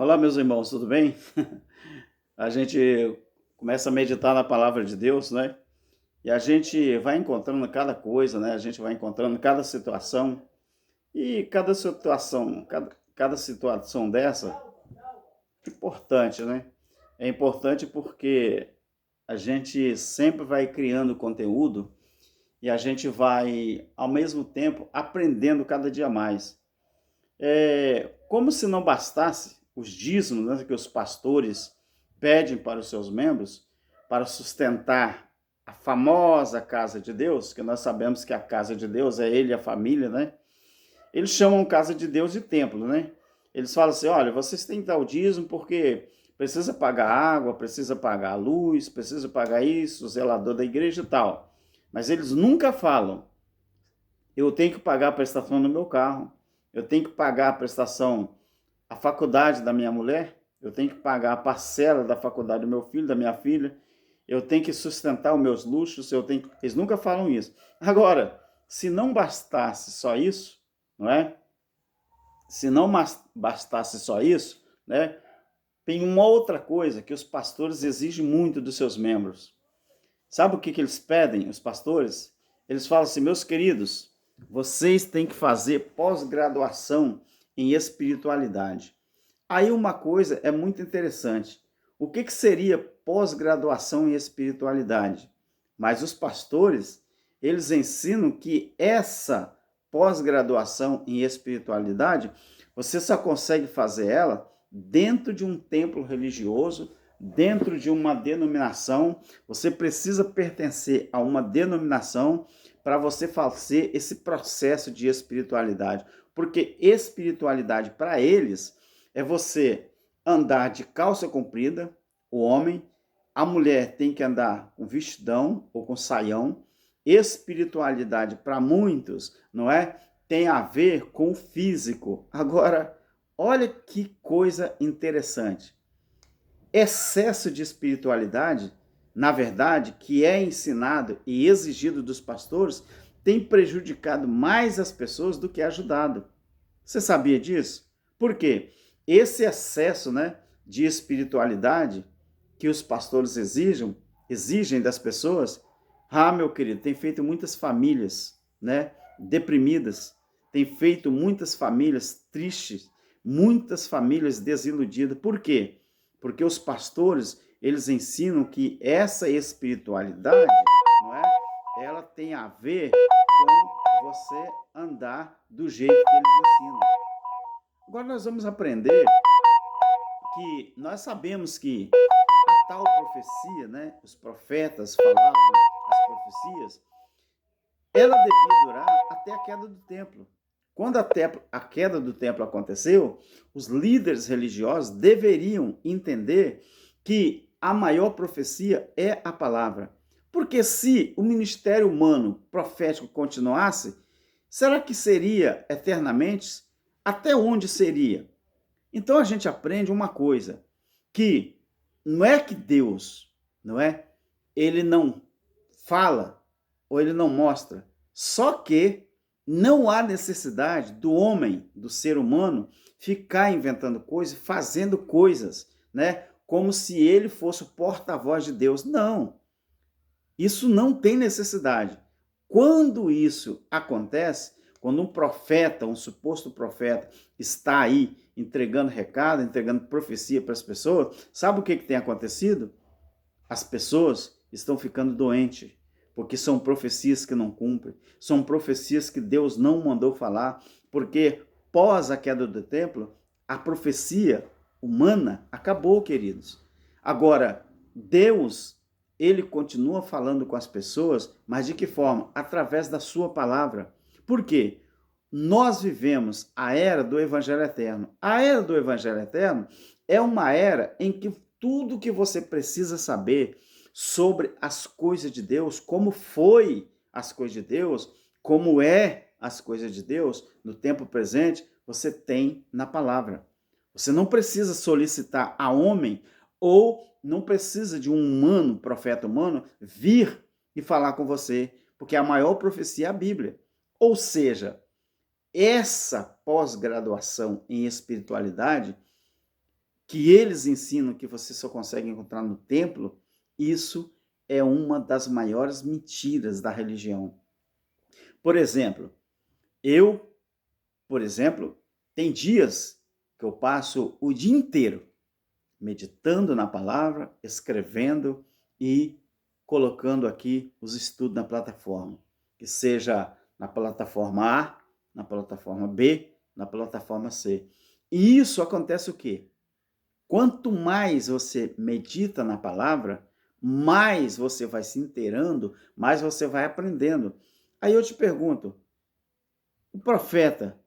Olá, meus irmãos, tudo bem? A gente começa a meditar na palavra de Deus, né? E a gente vai encontrando cada coisa, né? A gente vai encontrando cada situação. E cada situação dessa é importante, né? É importante porque a gente sempre vai criando conteúdo e a gente vai, ao mesmo tempo, aprendendo cada dia mais. Como se não bastasse os dízimos, né, que os pastores pedem para os seus membros para sustentar a famosa casa de Deus, que nós sabemos que a casa de Deus é ele e a família, né? Eles chamam casa de Deus de templo, né? Eles falam assim, olha, vocês têm que dar o dízimo porque precisa pagar água, precisa pagar a luz, precisa pagar isso, o zelador da igreja e tal. Mas eles nunca falam, eu tenho que pagar a prestação do meu carro, eu tenho que pagar a prestação, a faculdade da minha mulher, eu tenho que pagar a parcela da faculdade do meu filho, da minha filha, eu tenho que sustentar os meus luxos, eles nunca falam isso. Agora, se não bastasse só isso, não é? Se não bastasse só isso, né? Tem uma outra coisa que os pastores exigem muito dos seus membros. Sabe o que eles pedem, os pastores? Eles falam assim, meus queridos, vocês têm que fazer pós-graduação em espiritualidade. Aí uma coisa é muito interessante. O que seria pós-graduação em espiritualidade? Mas os pastores, eles ensinam que essa pós-graduação em espiritualidade, você só consegue fazer ela dentro de um templo religioso, dentro de uma denominação. Você precisa pertencer a uma denominação para você fazer esse processo de espiritualidade. Porque espiritualidade para eles é você andar de calça comprida, o homem, a mulher tem que andar com vestidão ou com saião. Espiritualidade para muitos, não é? Tem a ver com o físico. Agora, olha que coisa interessante. Excesso de espiritualidade, na verdade, que é ensinado e exigido dos pastores, tem prejudicado mais as pessoas do que ajudado. Você sabia disso? Por quê? Esse excesso, né, de espiritualidade que os pastores exigem das pessoas, meu querido, tem feito muitas famílias, né, deprimidas, tem feito muitas famílias tristes, muitas famílias desiludidas. Por quê? Porque os pastores, eles ensinam que essa espiritualidade, não é? Ela tem a ver com você andar do jeito que eles ensinam. Agora nós vamos aprender que nós sabemos que a tal profecia, né? Os profetas falavam as profecias, ela devia durar até a queda do templo. Quando a queda do templo aconteceu, os líderes religiosos deveriam entender que a maior profecia é a palavra. Porque se o ministério humano profético continuasse, será que seria eternamente? Até onde seria? Então a gente aprende uma coisa, que não é que Deus, não é? Ele não fala ou ele não mostra, só que não há necessidade do homem, do ser humano, ficar inventando coisas, fazendo coisas, né? Como se ele fosse o porta-voz de Deus. Não, isso não tem necessidade. Quando isso acontece, quando um profeta, um suposto profeta, está aí entregando recado, entregando profecia para as pessoas, sabe o que tem acontecido? As pessoas estão ficando doentes, porque são profecias que não cumprem, são profecias que Deus não mandou falar, porque pós a queda do templo, a profecia humana acabou, queridos. Agora, Deus, ele continua falando com as pessoas, mas de que forma? Através da sua palavra. Por quê? Nós vivemos a era do Evangelho Eterno. A era do Evangelho Eterno é uma era em que tudo que você precisa saber sobre as coisas de Deus, como foi as coisas de Deus, como é as coisas de Deus no tempo presente, você tem na palavra. Você não precisa solicitar a homem ou não precisa de um humano, profeta humano, vir e falar com você, porque a maior profecia é a Bíblia. Ou seja, essa pós-graduação em espiritualidade que eles ensinam que você só consegue encontrar no templo, isso é uma das maiores mentiras da religião. Por exemplo, eu, tem dias que eu passo o dia inteiro meditando na palavra, escrevendo e colocando aqui os estudos na plataforma, que seja na plataforma A, na plataforma B, na plataforma C. E isso acontece o quê? Quanto mais você medita na palavra, mais você vai se inteirando, mais você vai aprendendo. Aí eu te pergunto, o profeta,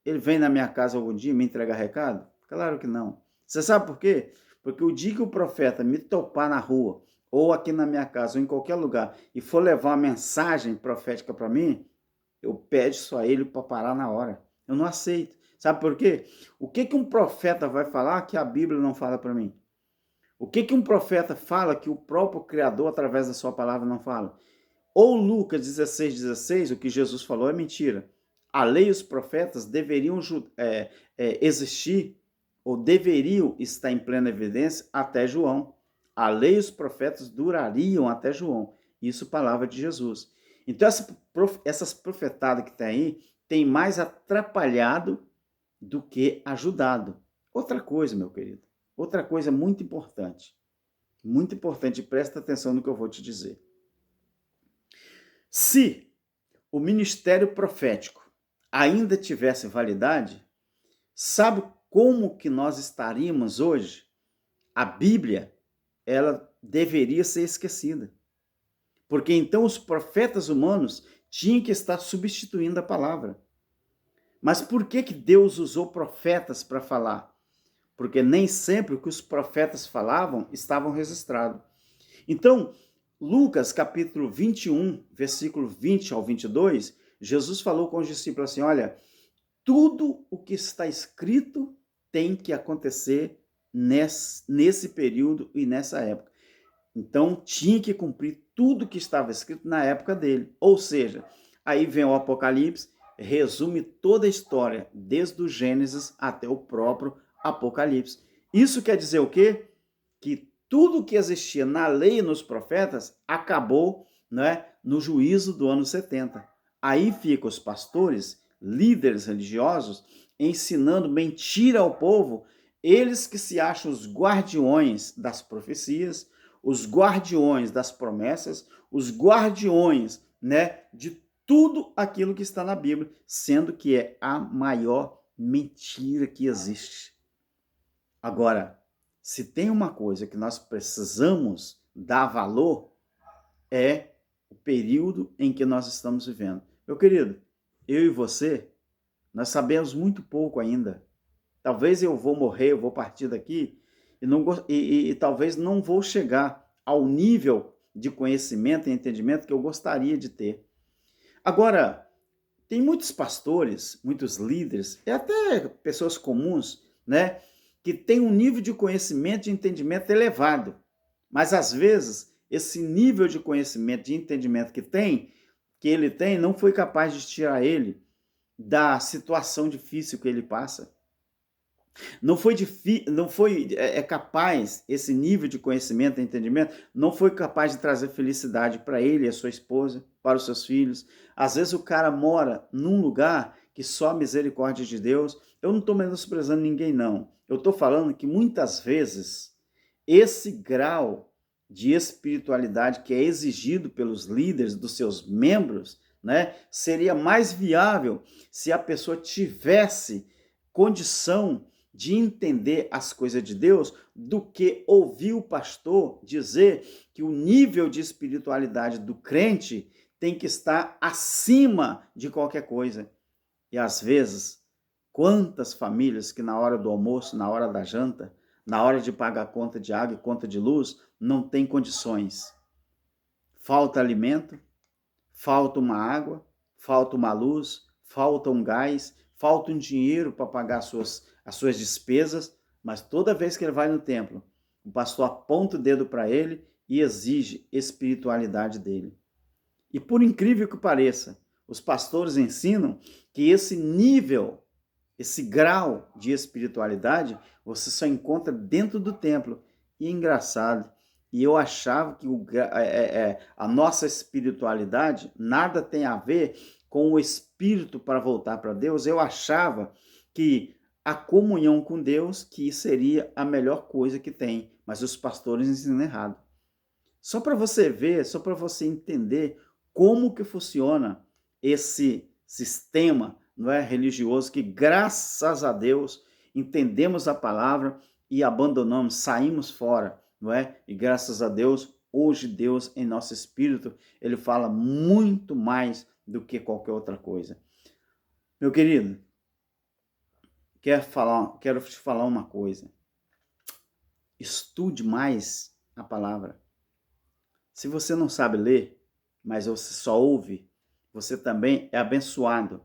ele vem na minha casa algum dia me entregar recado? Claro que não. Você sabe por quê? Porque o dia que o profeta me topar na rua, ou aqui na minha casa, ou em qualquer lugar, e for levar uma mensagem profética para mim, eu peço a ele para parar na hora. Eu não aceito. Sabe por quê? O que um profeta vai falar que a Bíblia não fala para mim? O que um profeta fala que o próprio Criador, através da sua palavra, não fala? Ou Lucas 16,16, o que Jesus falou é mentira. A lei e os profetas deveriam existir, ou deveriam estar em plena evidência até João. A lei e os profetas durariam até João. Isso palavra de Jesus. Então, essas profetadas que tem aí, tem mais atrapalhado do que ajudado. Outra coisa, meu querido, outra coisa muito importante, presta atenção no que eu vou te dizer. Se o ministério profético ainda tivesse validade, sabe como que nós estaríamos hoje? A Bíblia, ela deveria ser esquecida. Porque então os profetas humanos tinham que estar substituindo a palavra. Mas por que Deus usou profetas para falar? Porque nem sempre o que os profetas falavam estavam registrados. Então, Lucas capítulo 21, versículo 20 ao 22, Jesus falou com os discípulos assim, olha, tudo o que está escrito tem que acontecer nesse período e nessa época. Então, tinha que cumprir tudo que estava escrito na época dele. Ou seja, aí vem o Apocalipse, resume toda a história, desde o Gênesis até o próprio Apocalipse. Isso quer dizer o quê? Que tudo que existia na lei e nos profetas acabou, né, no juízo do ano 70. Aí ficam os pastores, líderes religiosos, ensinando mentira ao povo, eles que se acham os guardiões das profecias, os guardiões das promessas, os guardiões, né, de tudo aquilo que está na Bíblia, sendo que é a maior mentira que existe. Agora, se tem uma coisa que nós precisamos dar valor, é o período em que nós estamos vivendo. Meu querido, eu e você, nós sabemos muito pouco ainda. Talvez eu vou morrer, eu vou partir daqui e talvez não vou chegar ao nível de conhecimento e entendimento que eu gostaria de ter. Agora, tem muitos pastores, muitos líderes, e até pessoas comuns, né, que têm um nível de conhecimento e entendimento elevado. Mas, às vezes, esse nível de conhecimento e entendimento que ele tem, não foi capaz de tirar ele da situação difícil que ele passa. Não foi capaz, esse nível de conhecimento e entendimento, não foi capaz de trazer felicidade para ele e a sua esposa, para os seus filhos. Às vezes o cara mora num lugar que só a misericórdia de Deus. Eu não estou menosprezando ninguém, não. Eu estou falando que muitas vezes esse grau de espiritualidade que é exigido pelos líderes dos seus membros, né, seria mais viável se a pessoa tivesse condição de entender as coisas de Deus do que ouvir o pastor dizer que o nível de espiritualidade do crente tem que estar acima de qualquer coisa. E às vezes, quantas famílias que na hora do almoço, na hora da janta, na hora de pagar conta de água e conta de luz, não tem condições. Falta alimento, falta uma água, falta uma luz, falta um gás, falta um dinheiro para pagar as suas despesas, mas toda vez que ele vai no templo, o pastor aponta o dedo para ele e exige espiritualidade dele. E por incrível que pareça, os pastores ensinam que esse nível esse grau de espiritualidade você só encontra dentro do templo. E é engraçado, e eu achava que a nossa espiritualidade nada tem a ver com o espírito para voltar para Deus. Eu achava que a comunhão com Deus que seria a melhor coisa que tem, mas os pastores ensinam errado. Só para você ver, só para você entender como que funciona esse sistema, não é, religioso, que graças a Deus entendemos a palavra e abandonamos, saímos fora, não é? E graças a Deus, hoje Deus em nosso espírito, ele fala muito mais do que qualquer outra coisa. Meu querido, quero te falar uma coisa. Estude mais a palavra. Se você não sabe ler, mas você só ouve, você também é abençoado,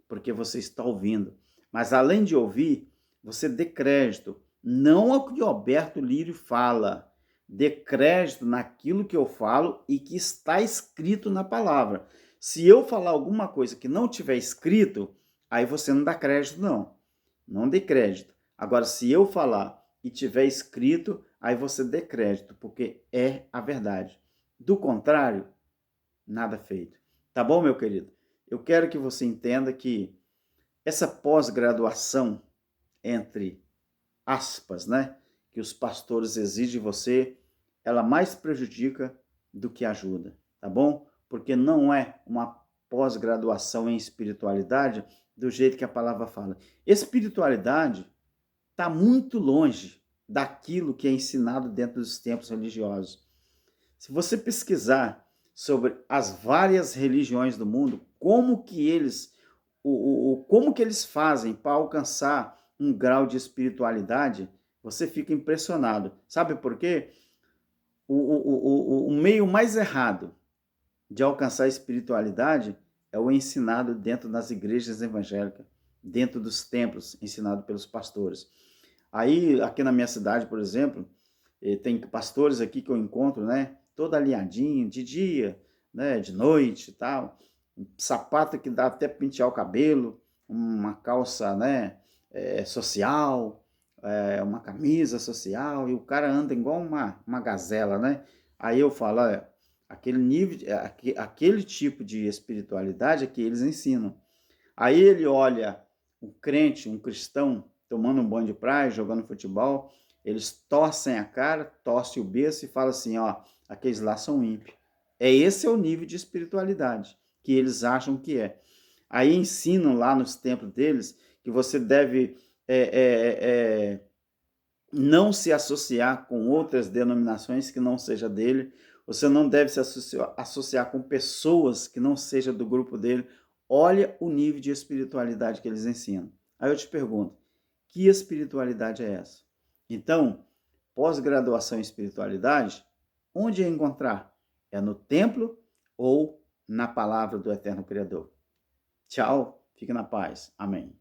porque você está ouvindo. Mas além de ouvir, você dê crédito, não ao que Alberto Lírio fala, dê crédito naquilo que eu falo e que está escrito na palavra. Se eu falar alguma coisa que não tiver escrito, aí você não dá crédito, não. Não dê crédito. Agora, se eu falar e tiver escrito, aí você dê crédito, porque é a verdade. Do contrário, nada feito. Tá bom, meu querido? Eu quero que você entenda que essa pós-graduação, entre aspas, né, que os pastores exigem de você, ela mais prejudica do que ajuda, tá bom? Porque não é uma pós-graduação em espiritualidade do jeito que a palavra fala. Espiritualidade está muito longe daquilo que é ensinado dentro dos templos religiosos. Se você pesquisar sobre as várias religiões do mundo, como que eles fazem para alcançar um grau de espiritualidade, você fica impressionado. Sabe por quê? O meio mais errado de alcançar a espiritualidade é o ensinado dentro das igrejas evangélicas, dentro dos templos, ensinado pelos pastores. Aí, aqui na minha cidade, por exemplo, tem pastores aqui que eu encontro, né? Todo alinhadinho, de dia, né? De noite e tal. Um sapato que dá até pentear o cabelo, uma calça, né? Social, uma camisa social, e o cara anda igual uma gazela, né? Aí eu falo, olha, aquele nível, aquele tipo de espiritualidade é que eles ensinam. Aí ele olha um crente, um cristão, tomando um banho de praia, jogando futebol, eles torcem a cara, torcem o berço e falam assim, ó, aqueles lá são ímpios. Esse é o nível de espiritualidade que eles acham que é. Aí ensinam lá nos templos deles que você deve não se associar com outras denominações que não seja dele, você não deve se associar com pessoas que não seja do grupo dele. Olha o nível de espiritualidade que eles ensinam. Aí eu te pergunto, que espiritualidade é essa? Então, pós-graduação em espiritualidade, onde é encontrar? É no templo ou na palavra do Eterno Criador? Tchau, fique na paz. Amém.